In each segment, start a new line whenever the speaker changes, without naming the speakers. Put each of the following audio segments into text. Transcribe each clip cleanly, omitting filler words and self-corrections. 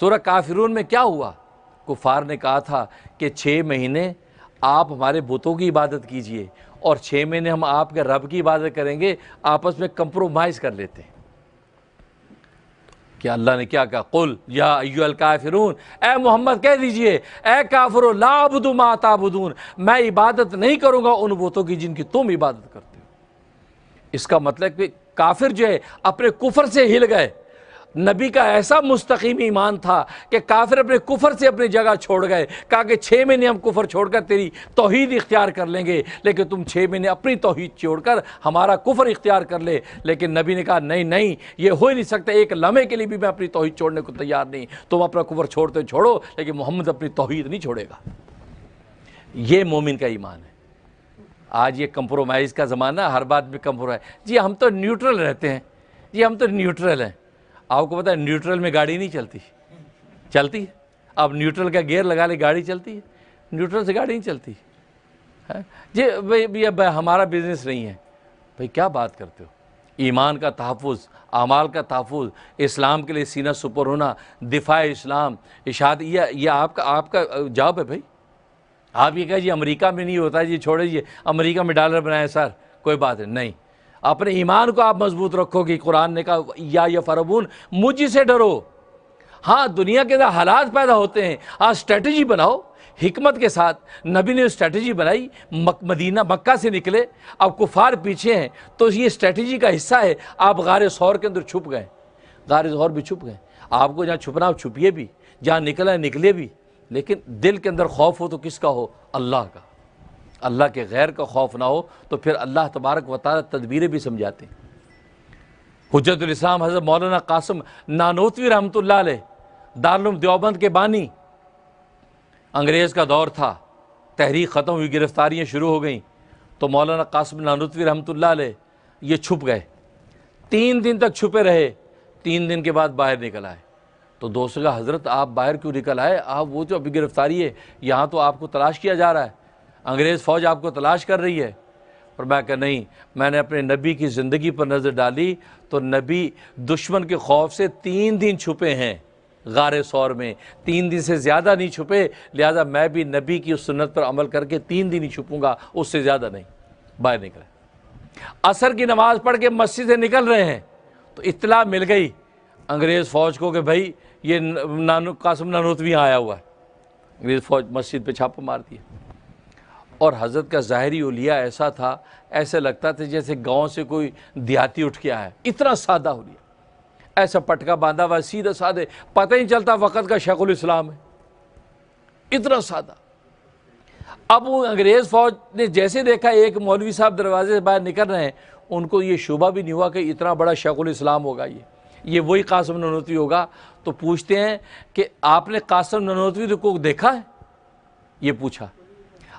سورہ کافرون میں کیا ہوا؟ کفار نے کہا تھا کہ 6 مہینے آپ ہمارے بتوں کی عبادت کیجئے اور 6 مہینے ہم آپ کے رب کی عبادت کریں گے، آپس میں کمپرومائز کر لیتے ہیں۔ کہ اللہ نے کیا کہا؟ قل یا ایھا الکافرون، اے محمد کہہ دیجئے اے کافرو لا اعبد ما تعبدون، میں عبادت نہیں کروں گا ان بتوں کی جن کی تم عبادت کرتے ہو۔ اس کا مطلب کہ کافر جو ہے اپنے کفر سے ہل گئے۔ نبی کا ایسا مستقیم ایمان تھا کہ کافر اپنے کفر سے اپنی جگہ چھوڑ گئے، کہا کہ 6 مہینے ہم کفر چھوڑ کر تیری توحید اختیار کر لیں گے، لیکن تم 6 مہینے اپنی توحید چھوڑ کر ہمارا کفر اختیار کر لے۔ لیکن نبی نے کہا نہیں نہیں، یہ ہو ہی نہیں سکتا، ایک لمحے کے لیے بھی میں اپنی توحید چھوڑنے کو تیار نہیں۔ تم اپنا کفر چھوڑتے چھوڑو، لیکن محمد اپنی توحید نہیں چھوڑے گا۔ یہ مومن کا ایمان ہے۔ آج یہ کمپرومائز کا زمانہ، ہر بات میں کمپرومائز، جی ہم تو نیوٹرل رہتے ہیں، جی ہم تو نیوٹرل ہیں۔ آپ کو پتہ ہے نیوٹرل میں گاڑی نہیں چلتی ہے۔ اب نیوٹرل کا گیئر لگا لے گاڑی چلتی ہے، نیوٹرل سے گاڑی نہیں چلتی۔ جی بھئی اب ہمارا بزنس نہیں ہے، بھئی کیا بات کرتے ہو؟ ایمان کا تحفظ، اعمال کا تحفظ، اسلام کے لیے سینہ سپر ہونا، دفاع اسلام، اشاعت، یہ آپ کا جاب ہے۔ بھئی آپ یہ کہہ جی امریکہ میں نہیں ہوتا، جی چھوڑے جی امریکہ میں ڈالر بنائے سر، کوئی بات نہیں۔ اپنے ایمان کو آپ مضبوط رکھو گے۔ قرآن نے کہا یا یفربون، مجھ سے ڈرو۔ ہاں دنیا کے اندر حالات پیدا ہوتے ہیں، اسٹریٹجی بناؤ حکمت کے ساتھ۔ نبی نے اسٹریٹجی بنائی، مکہ سے نکلے، اب کفار پیچھے ہیں، تو یہ اسٹریٹجی کا حصہ ہے۔ آپ غار ثور کے اندر چھپ گئے، غار ثور بھی چھپ گئے۔ آپ کو جہاں چھپنا آپ چھپیے بھی، جہاں نکلا نکلے بھی، لیکن دل کے اندر خوف ہو تو کس کا ہو؟ اللہ کا۔ اللہ کے غیر کا خوف نہ ہو تو پھر اللہ تبارک و تعالیٰ تدبیریں بھی سمجھاتے ہیں۔ حجت الاسلام حضرت مولانا قاسم نانوتوی رحمۃ اللہ علیہ، دارالعلوم دیوبند کے بانی، انگریز کا دور تھا، تحریک ختم ہوئی، گرفتاریاں شروع ہو گئیں، تو مولانا قاسم نانوتوی رحمۃ اللہ علیہ یہ چھپ گئے، 3 دن تک چھپے رہے۔ 3 دن کے بعد باہر نکل آئے۔ تو دوست کا حضرت آپ باہر کیوں نکل آئے؟ آپ وہ جو ابھی گرفتاری ہے، یہاں تو آپ کو تلاش کیا جا رہا ہے، انگریز فوج آپ کو تلاش کر رہی ہے۔ اور میں کہا نہیں، میں نے اپنے نبی کی زندگی پر نظر ڈالی تو نبی دشمن کے خوف سے 3 دن چھپے ہیں غار ثور میں، 3 دن سے زیادہ نہیں چھپے، لہذا میں بھی نبی کی اس سنت پر عمل کر کے 3 دن ہی چھپوں گا، اس سے زیادہ نہیں۔ باہر نکلے، عصر کی نماز پڑھ کے مسجد سے نکل رہے ہیں تو اطلاع مل گئی انگریز فوج کو کہ بھائی یہ قاسم نانوتوی آیا ہوا ہے۔ انگریز فوج مسجد پہ چھاپہ مار دیا۔ اور حضرت کا ظاہری اولیاء ایسا تھا، ایسے لگتا تھا جیسے گاؤں سے کوئی دیہاتی اٹھ کے آیا ہے، اتنا سادہ اولیاء، ایسا پٹکا باندھا ہوا، سیدھا سادے، پتہ ہی چلتا وقت کا شیخ الاسلام ہے، اتنا سادہ۔ اب وہ انگریز فوج نے جیسے دیکھا ایک مولوی صاحب دروازے سے باہر نکل رہے ہیں، ان کو یہ شبہ بھی نہیں ہوا کہ اتنا بڑا شیخ الاسلام ہوگا، یہ وہی قاسم نانوتوی ہوگا۔ تو پوچھتے ہیں کہ آپ نے قاسم نانوتوی کو دیکھا ہے؟ یہ پوچھا۔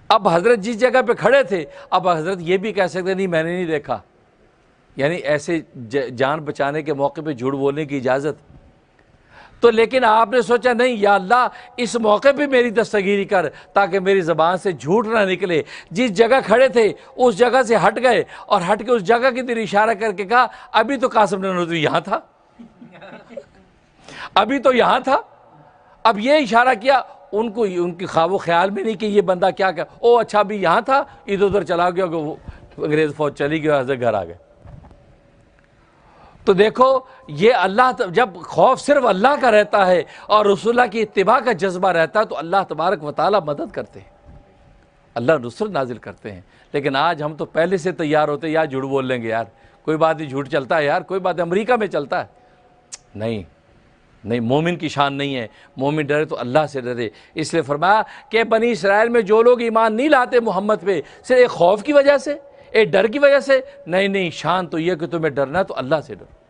اب حضرت جس جگہ پہ کھڑے تھے، اب حضرت یہ بھی کہہ سکتے نہیں میں نے نہیں دیکھا، یعنی ایسے جان بچانے کے موقع پہ جھوٹ بولنے کی اجازت۔ تو لیکن آپ نے سوچا نہیں یا اللہ اس موقع پہ میری دستگیری کر تاکہ میری زبان سے جھوٹ نہ نکلے۔ جس جگہ کھڑے تھے اس جگہ سے ہٹ گئے اور ہٹ کے اس جگہ کی طرف اشارہ کر کے کہا ابھی تو قاسم نانوتوی یہاں تھا، ابھی تو یہاں تھا۔ اب یہ اشارہ کیا، ان کو ان کی خواب و خیال میں نہیں کہ یہ بندہ کیا کہ او اچھا ابھی یہاں تھا، ادھر ادھر چلا گیا کہ وہ انگریز فوج چلی گئی، حضرت گھر آ گئے۔ تو دیکھو یہ اللہ، جب خوف صرف اللہ کا رہتا ہے اور رسول اللہ کی اتباع کا جذبہ رہتا ہے تو اللہ تبارک و تعالیٰ مدد کرتے ہیں، اللہ نصرت نازل کرتے ہیں۔ لیکن آج ہم تو پہلے سے تیار ہوتے ہیں، یار جھوٹ بول لیں گے، یار کوئی بات نہیں، جھوٹ چلتا ہے، یار کوئی بات ہے، امریکہ میں چلتا ہے۔ نہیں، مومن کی شان نہیں ہے۔ مومن ڈرے تو اللہ سے ڈرے۔ اس لیے فرمایا کہ بنی اسرائیل میں جو لوگ ایمان نہیں لاتے محمد پہ صرف ایک خوف کی وجہ سے، ایک ڈر کی وجہ سے، نہیں، شان تو یہ کہ تمہیں ڈرنا ہے تو اللہ سے ڈرو۔